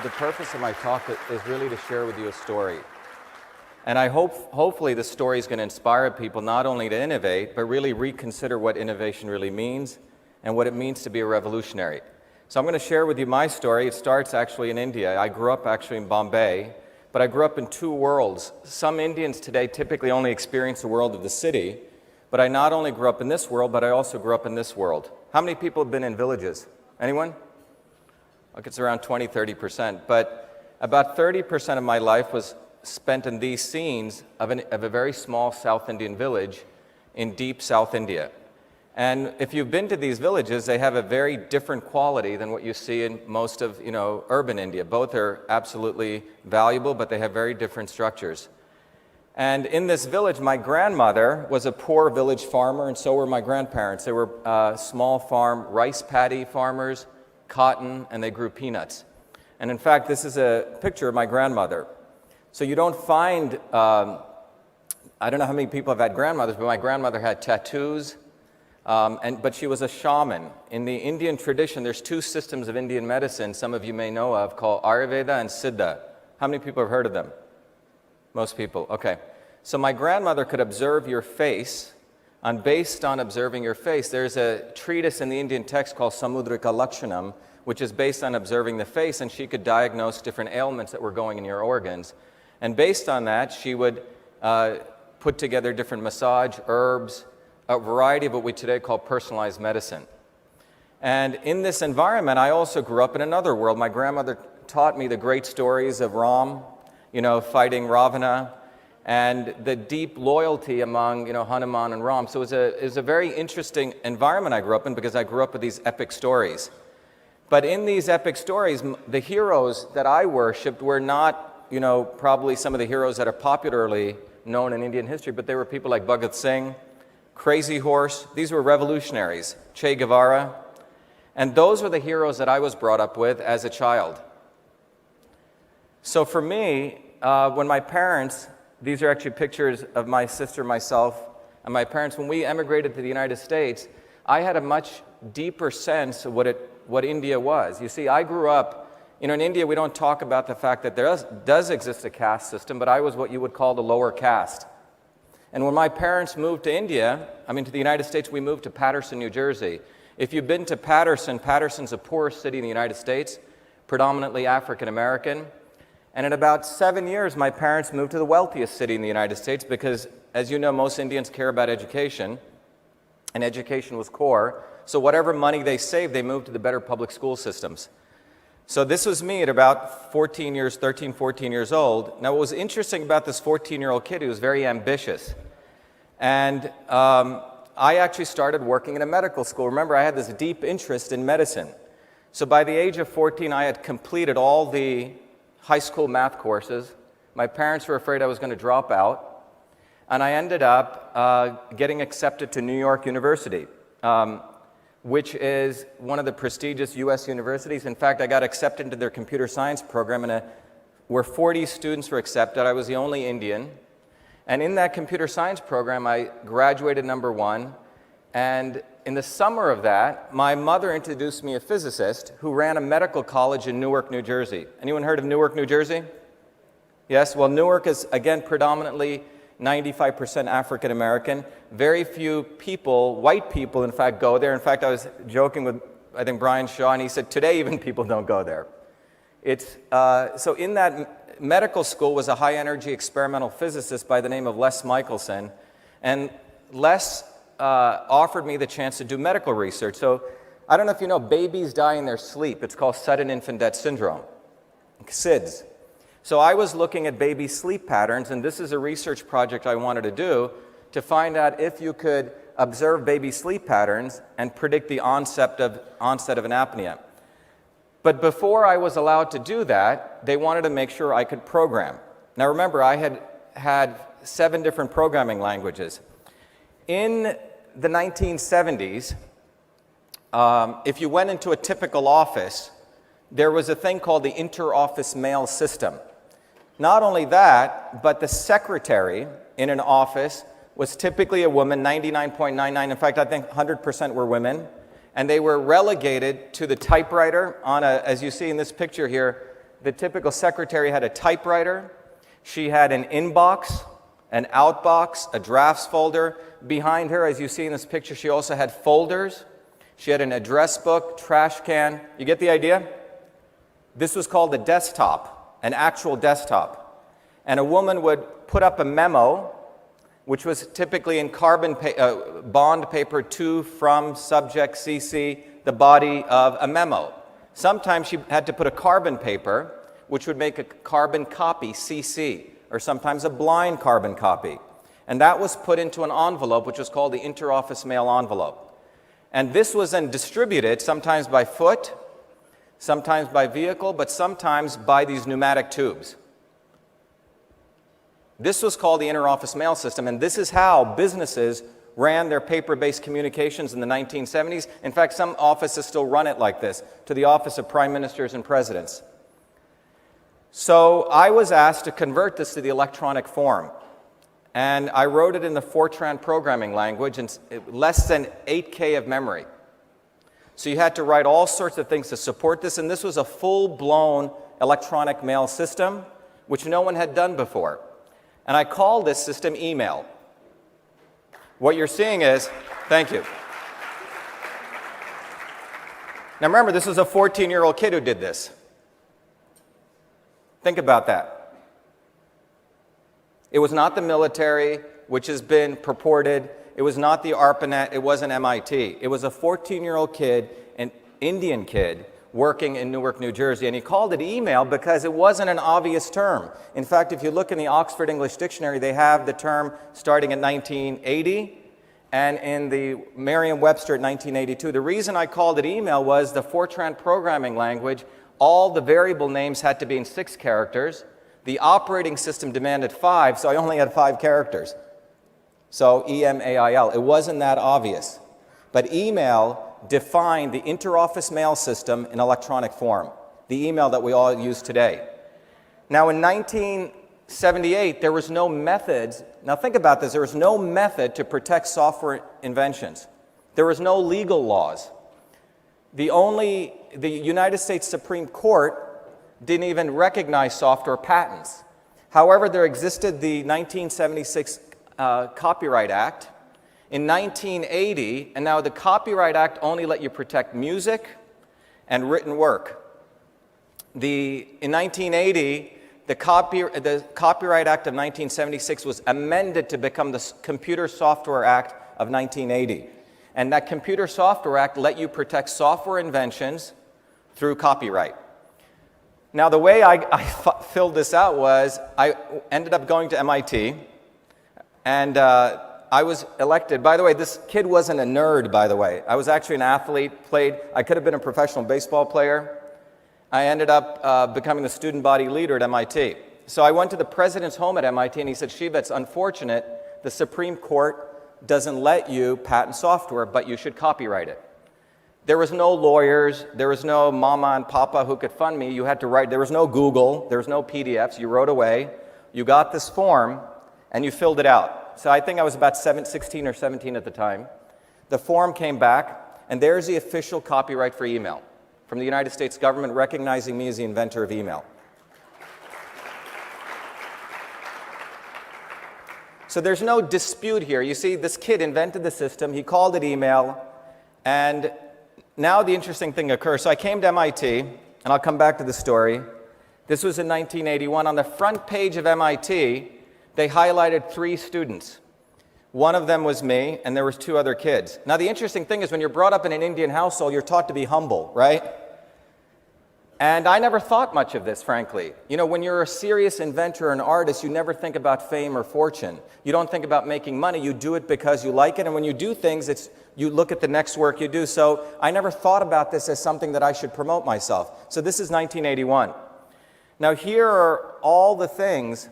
the purpose of my talk is really to share with you a story. And I hopefully this story is going to inspire people not only to innovate, but really reconsider what innovation really means and what it means to be a revolutionary. So I'm going to share with you my story. It starts actually in India. I grew up actually in Bombay, but I grew up in two worlds. Some Indians today typically only experience the world of the city, but I not only grew up in this world, but I also grew up in this world. How many people have been in villages? Anyone? Like it's around 20-30%, but about 30% of my life was spent in these scenes of a very small South Indian village in deep South India. And if you've been to these villages, they have a very different quality than what you see in most of, urban India. Both are absolutely valuable, but they have very different structures. And in this village, my grandmother was a poor village farmer, and so were my grandparents. They were small farm rice paddy farmers, cotton, and they grew peanuts. And in fact, this is a picture of my grandmother. So you don't find, I don't know how many people have had grandmothers, but my grandmother had tattoos, but she was a shaman. In the Indian tradition, there's two systems of Indian medicine some of you may know of called Ayurveda and Siddha. How many people have heard of them? Most people, okay. So my grandmother could observe your face, and based on observing your face, there's a treatise in the Indian text called Samudrika Lakshanam, which is based on observing the face, and she could diagnose different ailments that were going in your organs. And based on that, she would put together different massage, herbs, a variety of what we today call personalized medicine. And in this environment, I also grew up in another world. My grandmother taught me the great stories of Ram, fighting Ravana, and the deep loyalty among, Hanuman and Ram. So it was a very interesting environment I grew up in because I grew up with these epic stories. But in these epic stories, the heroes that I worshipped were not, probably some of the heroes that are popularly known in Indian history, but they were people like Bhagat Singh, Crazy Horse. These were revolutionaries, Che Guevara. And those were the heroes that I was brought up with as a child. So for me, when my parents, these are actually pictures of my sister, myself, and my parents, when we emigrated to the United States, I had a much deeper sense of what India was. You see, I grew up, in India we don't talk about the fact that there does exist a caste system, but I was what you would call the lower caste. And when my parents moved to India, to the United States, we moved to Paterson, New Jersey. If you've been to Paterson, Paterson's the poorest city in the United States, predominantly African American. And in about 7 years, my parents moved to the wealthiest city in the United States because, as you know, most Indians care about education, and education was core. So whatever money they saved, they moved to the better public school systems. So this was me at about 13, 14 years old. Now, what was interesting about this 14-year-old kid, he was very ambitious. And I actually started working in a medical school. Remember, I had this deep interest in medicine. So by the age of 14, I had completed all the high school math courses. My parents were afraid I was going to drop out. And I ended up getting accepted to New York University, which is one of the prestigious U.S. universities. In fact, I got accepted into their computer science program, where 40 students were accepted. I was the only Indian. And in that computer science program, I graduated #1. And in the summer of that, my mother introduced me a physicist who ran a medical college in Newark, New Jersey. Anyone heard of Newark, New Jersey? Yes? Well, Newark is, again, predominantly 95% African American. Very few people, white people, in fact, go there. In fact, I was joking with, I think, Brian Shaw, and he said, today even people don't go there. So in that medical school was a high-energy experimental physicist by the name of Les Michelson. And Les offered me the chance to do medical research. So I don't know if you know, babies die in their sleep. It's called sudden infant death syndrome, SIDS. So I was looking at baby sleep patterns, and this is a research project I wanted to do to find out if you could observe baby sleep patterns and predict the onset of an apnea. But before I was allowed to do that, they wanted to make sure I could program. Now remember, I had 7 different programming languages. In the 1970s, if you went into a typical office, there was a thing called the Interoffice Mail system. Not only that, but the secretary in an office was typically a woman, 99.99. In fact, I think 100% were women. And they were relegated to the typewriter on as you see in this picture here, the typical secretary had a typewriter. She had an inbox, an outbox, a drafts folder. Behind her, as you see in this picture, she also had folders. She had an address book, trash can. You get the idea? This was called a desktop, an actual desktop. And a woman would put up a memo, which was typically in bond paper to, from, subject, CC, the body of a memo. Sometimes she had to put a carbon paper, which would make a carbon copy, CC, or sometimes a blind carbon copy. And that was put into an envelope, which was called the Interoffice Mail envelope. And this was then distributed, sometimes by foot, sometimes by vehicle, but sometimes by these pneumatic tubes. This was called the Interoffice Mail system, and this is how businesses ran their paper-based communications in the 1970s. In fact, some offices still run it like this, to the office of prime ministers and presidents. So I was asked to convert this to the electronic form. And I wrote it in the Fortran programming language in less than 8K of memory. So you had to write all sorts of things to support this, and this was a full-blown electronic mail system, which no one had done before. And I called this system email. What you're seeing is, thank you. Now remember, this was a 14-year-old kid who did this. Think about that. It was not the military, which has been purported. It was not the ARPANET. It wasn't MIT. It was a 14-year-old kid, an Indian kid, working in Newark, New Jersey. And he called it email because it wasn't an obvious term. In fact, if you look in the Oxford English Dictionary, they have the term starting in 1980, and in the Merriam-Webster at 1982. The reason I called it email was the Fortran programming language, all the variable names had to be in 6 characters. The operating system demanded 5, so I only had 5 characters. So E-M-A-I-L. It wasn't that obvious. But email defined the interoffice mail system in electronic form, the email that we all use today. Now in 1978, there was no methods. Now think about this. There was no method to protect software inventions. There was no legal laws. The United States Supreme Court didn't even recognize software patents. However, there existed the 1976 Copyright Act. In 1980, and now the Copyright Act only let you protect music and written work. In 1980, the Copyright Act of 1976 was amended to become the Computer Software Act of 1980. And that Computer Software Act let you protect software inventions through copyright. Now, the way I filled this out was I ended up going to MIT, and I was elected. By the way, this kid wasn't a nerd, by the way. I was actually an athlete, I could have been a professional baseball player. I ended up becoming the student body leader at MIT. So I went to the president's home at MIT, and he said, Shiva, it's unfortunate, the Supreme Court doesn't let you patent software, but you should copyright it. There was no lawyers, there was no mama and papa who could fund me. You had to write, there was no Google, there was no PDFs. You wrote away, you got this form, and you filled it out. So I think I was about 16 or 17 at the time. The form came back, and there's the official copyright for email from the United States government recognizing me as the inventor of email. So there's no dispute here. You see, this kid invented the system, he called it email, and now the interesting thing occurs. So I came to MIT, and I'll come back to the story. This was in 1981. On the front page of MIT, they highlighted 3 students. One of them was me, and there was 2 other kids. Now the interesting thing is when you're brought up in an Indian household, you're taught to be humble, right? And I never thought much of this, frankly. You know, when you're a serious inventor or an artist, you never think about fame or fortune. You don't think about making money. You do it because you like it. And when you do things, you look at the next work you do. So I never thought about this as something that I should promote myself. So this is 1981. Now here are all the things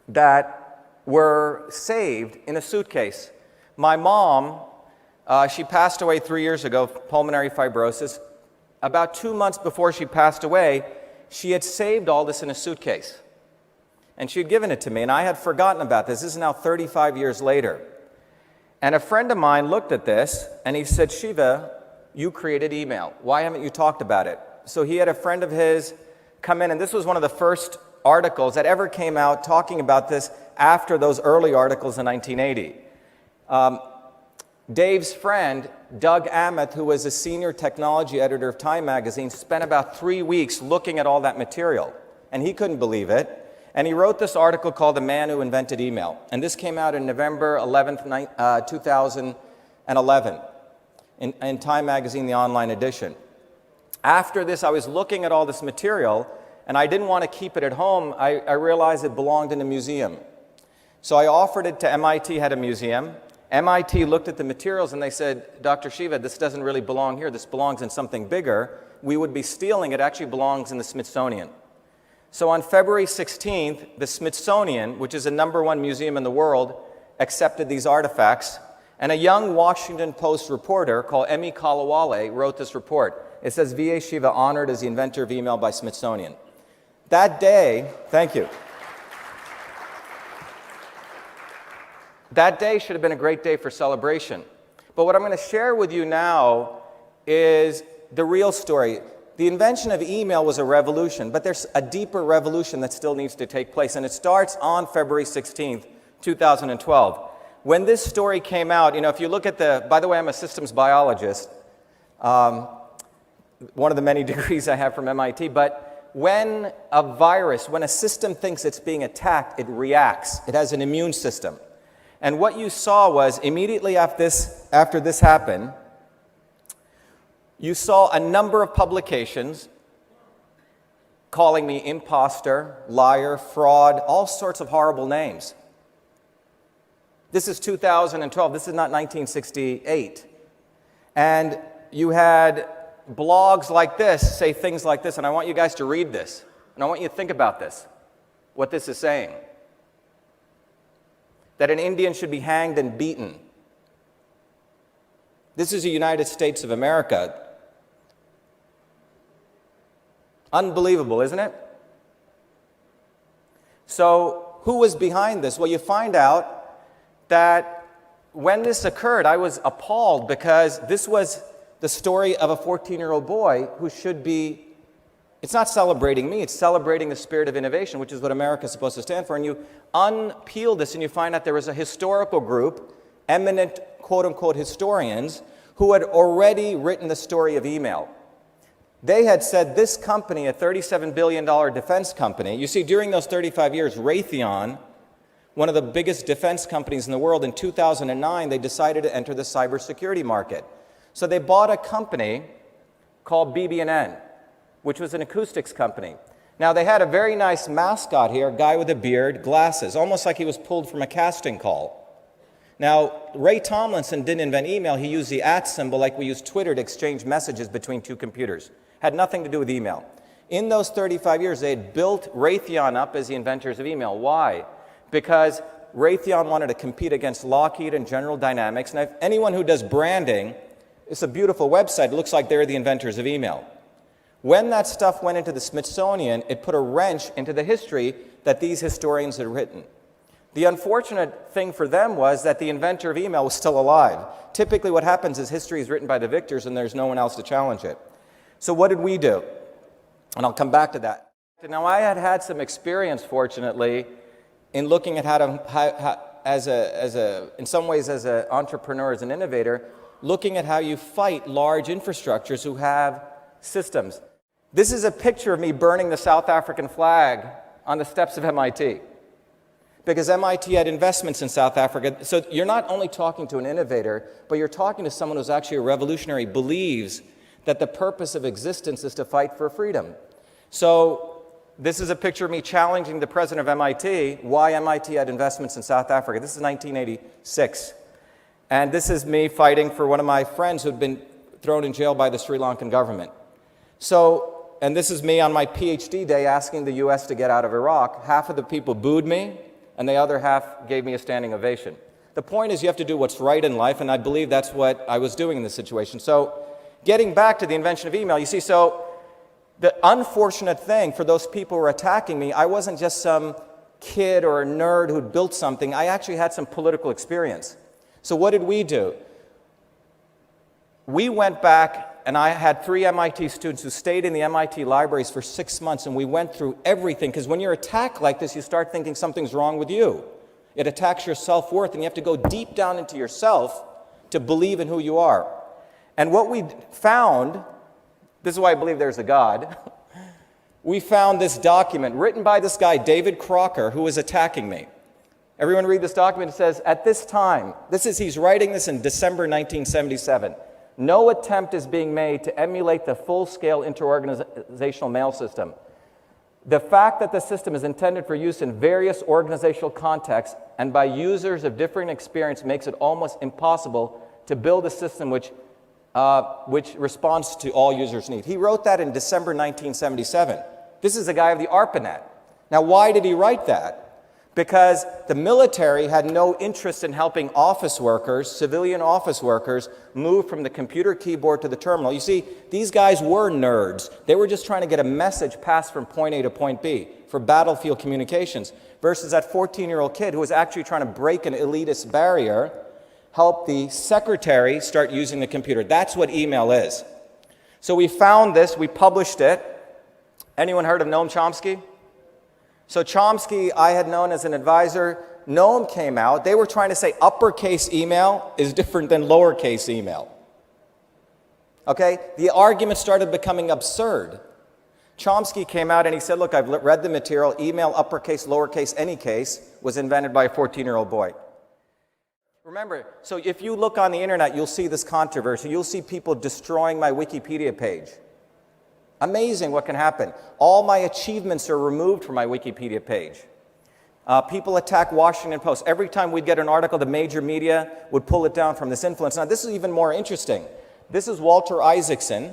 that were saved in a suitcase. My mom, she passed away 3 years ago, pulmonary fibrosis. About 2 months before she passed away, she had saved all this in a suitcase. And she had given it to me, and I had forgotten about this. This is now 35 years later. And a friend of mine looked at this, and he said, Shiva, you created email. Why haven't you talked about it? So he had a friend of his come in, and this was one of the first articles that ever came out talking about this after those early articles in 1980. Dave's friend, Doug Amick, who was a senior technology editor of Time magazine, spent about 3 weeks looking at all that material, and he couldn't believe it. And he wrote this article called The Man Who Invented Email. And this came out on November 11th, 2011 in Time magazine, the online edition. After this, I was looking at all this material, and I didn't want to keep it at home. I realized it belonged in a museum. So I offered it to MIT, had a museum. MIT looked at the materials and they said, Dr. Shiva, this doesn't really belong here. This belongs in something bigger. We would be stealing it. It actually belongs in the Smithsonian. So on February 16th, the Smithsonian, which is the #1 museum in the world, accepted these artifacts. And a young Washington Post reporter called Emmy Kalawale wrote this report. It says, V.A. Shiva honored as the inventor of email by Smithsonian. That day, thank you. That day should have been a great day for celebration. But what I'm going to share with you now is the real story. The invention of email was a revolution, but there's a deeper revolution that still needs to take place, and it starts on February 16th, 2012. When this story came out, if you look at by the way, I'm a systems biologist, one of the many degrees I have from MIT, but when a system thinks it's being attacked, it reacts. It has an immune system. And what you saw was, immediately after this happened, you saw a number of publications calling me imposter, liar, fraud, all sorts of horrible names. This is 2012. This is not 1968. And you had blogs like this say things like this, and I want you guys to read this, and I want you to think about this, what this is saying. That an Indian should be hanged and beaten. This is the United States of America. Unbelievable, isn't it? So, who was behind this? Well, you find out that when this occurred, I was appalled because this was the story of a 14-year-old boy who should be, it's not celebrating me, it's celebrating the spirit of innovation, which is what America is supposed to stand for. And you unpeel this and you find out there was a historical group, eminent quote-unquote historians, who had already written the story of email. They had said this company, a $37 billion defense company, you see, during those 35 years, Raytheon, one of the biggest defense companies in the world, in 2009, they decided to enter the cybersecurity market. So they bought a company called BB&N, which was an acoustics company. Now, they had a very nice mascot here, a guy with a beard, glasses, almost like he was pulled from a casting call. Now, Ray Tomlinson didn't invent email. He used the @ symbol like we use Twitter to exchange messages between two computers. Had nothing to do with email. In those 35 years, they had built Raytheon up as the inventors of email. Why? Because Raytheon wanted to compete against Lockheed and General Dynamics. And if anyone who does branding, it's a beautiful website. It looks like they're the inventors of email. When that stuff went into the Smithsonian, it put a wrench into the history that these historians had written. The unfortunate thing for them was that the inventor of email was still alive. Typically what happens is history is written by the victors and there's no one else to challenge it. So what did we do? And I'll come back to that. Now, I had some experience, fortunately, in looking at in some ways as an entrepreneur, as an innovator, looking at how you fight large infrastructures who have systems. This is a picture of me burning the South African flag on the steps of MIT. Because MIT had investments in South Africa. So you're not only talking to an innovator, but you're talking to someone who's actually a revolutionary, believes that the purpose of existence is to fight for freedom. So this is a picture of me challenging the president of MIT why MIT had investments in South Africa. This is 1986. And this is me fighting for one of my friends who had been thrown in jail by the Sri Lankan government. So, and this is me on my PhD day asking the US to get out of Iraq. Half of the people booed me, and the other half gave me a standing ovation. The point is you have to do what's right in life, and I believe that's what I was doing in this situation. So, getting back to the invention of email, you see, so the unfortunate thing for those people who were attacking me, I wasn't just some kid or a nerd who'd built something. I actually had some political experience. So what did we do? We went back And I had 3 MIT students who stayed in the MIT libraries for 6 months, and we went through everything, because when you're attacked like this, you start thinking something's wrong with you. It attacks your self-worth, and you have to go deep down into yourself to believe in who you are. And what we found, this is why I believe there's a God, we found this document written by this guy, David Crocker, who was attacking me. Everyone read this document. It says, at this time, he's writing this in December 1977, no attempt is being made to emulate the full-scale interorganizational mail system. The fact that the system is intended for use in various organizational contexts and by users of differing experience makes it almost impossible to build a system which responds to all users' needs. He wrote that in December 1977. This is a guy of the ARPANET. Now, why did he write that? Because the military had no interest in helping office workers, civilian office workers, move from the computer keyboard to the terminal. You see, these guys were nerds. They were just trying to get a message passed from point A to point B for battlefield communications, versus that 14-year-old kid who was actually trying to break an elitist barrier, help the secretary start using the computer. That's what email is. So we found this, we published it. Anyone heard of Noam Chomsky? So Chomsky, I had known as an advisor. Noam came out. They were trying to say uppercase email is different than lowercase email. Okay? The argument started becoming absurd. Chomsky came out and he said, look, I've read the material. Email, uppercase, lowercase, any case, was invented by a 14-year-old boy. Remember, so if you look on the internet, you'll see this controversy. You'll see people destroying my Wikipedia page. Amazing what can happen. All my achievements are removed from my Wikipedia page. People attack Washington Post. Every time we'd get an article, the major media would pull it down from this influence. Now, this is even more interesting. This is Walter Isaacson,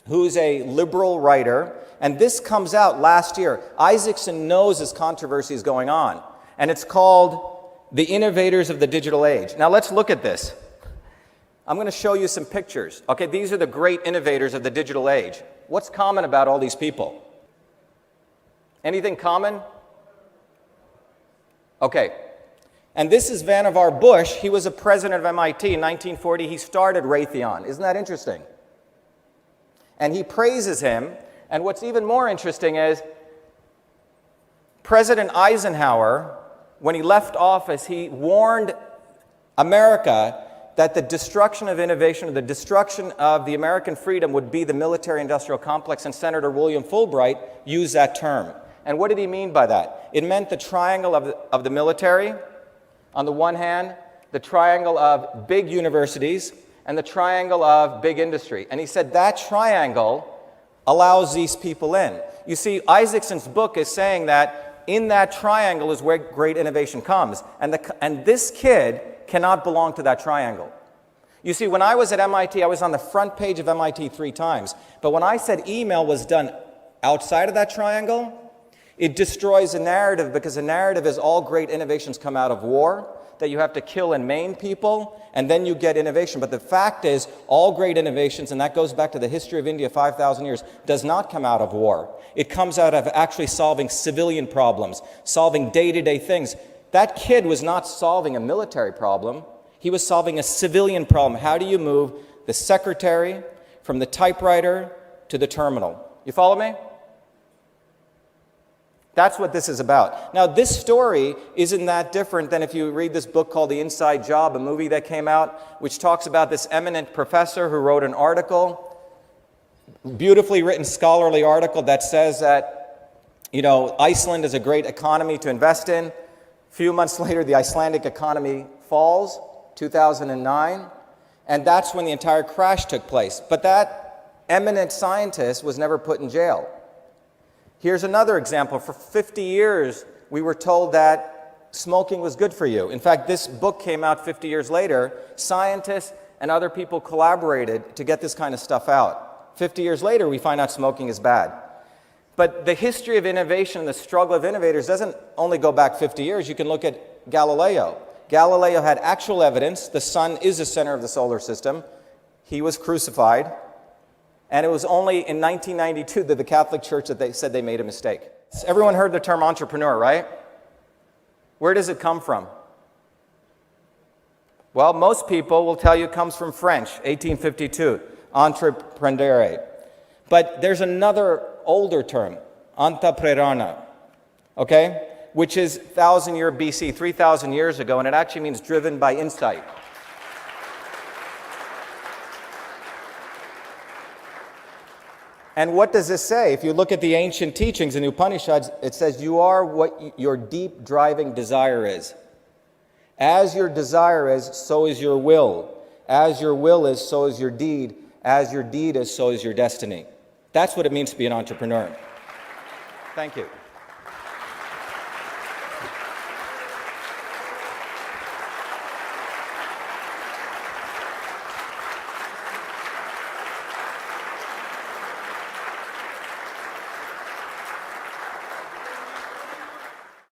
who's a liberal writer, and this comes out last year. Isaacson knows this controversy is going on, and it's called The Innovators of the Digital Age. Now, let's look at this. I'm going to show you some pictures. Okay, these are the great innovators of the digital age. What's common about all these people? Anything common? Okay. And this is Vannevar Bush. He was a president of MIT in 1940. He started Raytheon. Isn't that interesting? And he praises him. And what's even more interesting is President Eisenhower, when he left office, he warned America that the destruction of innovation, or the destruction of the American freedom, would be the military-industrial complex, and Senator William Fulbright used that term. And what did he mean by that? It meant the triangle of the military, on the one hand, the triangle of big universities, and the triangle of big industry. And he said that triangle allows these people in. You see, Isaacson's book is saying that in that triangle is where great innovation comes. And this kid cannot belong to that triangle. You see, when I was at MIT, I was on the front page of MIT 3 times. But when I said email was done outside of that triangle, it destroys a narrative, because a narrative is all great innovations come out of war, that you have to kill and maim people, and then you get innovation. But the fact is, all great innovations, and that goes back to the history of India 5,000 years, does not come out of war. It comes out of actually solving civilian problems, solving day-to-day things. That kid was not solving a military problem. He was solving a civilian problem. How do you move the secretary from the typewriter to the terminal? You follow me? That's what this is about. Now, this story isn't that different than if you read this book called The Inside Job, a movie that came out, which talks about this eminent professor who wrote an article, beautifully written scholarly article that says that, Iceland is a great economy to invest in. A few months later, the Icelandic economy falls, 2009, and that's when the entire crash took place. But that eminent scientist was never put in jail. Here's another example. For 50 years, we were told that smoking was good for you. In fact, this book came out 50 years later. Scientists and other people collaborated to get this kind of stuff out. 50 years later, we find out smoking is bad. But the history of innovation and the struggle of innovators doesn't only go back 50 years. You can look at Galileo. Galileo had actual evidence. The sun is the center of the solar system. He was crucified. And it was only in 1992 that the Catholic Church that they said they made a mistake. Everyone heard the term entrepreneur, right? Where does it come from? Well, most people will tell you it comes from French, 1852. entreprendere. But there's another older term, antaprerana, okay? Which is 1,000 year BC, 3,000 years ago, and it actually means driven by insight. And what does this say? If you look at the ancient teachings in the Upanishads, it says you are what your deep driving desire is. As your desire is, so is your will. As your will is, so is your deed. As your deed is, so is your destiny. That's what it means to be an entrepreneur. Thank you.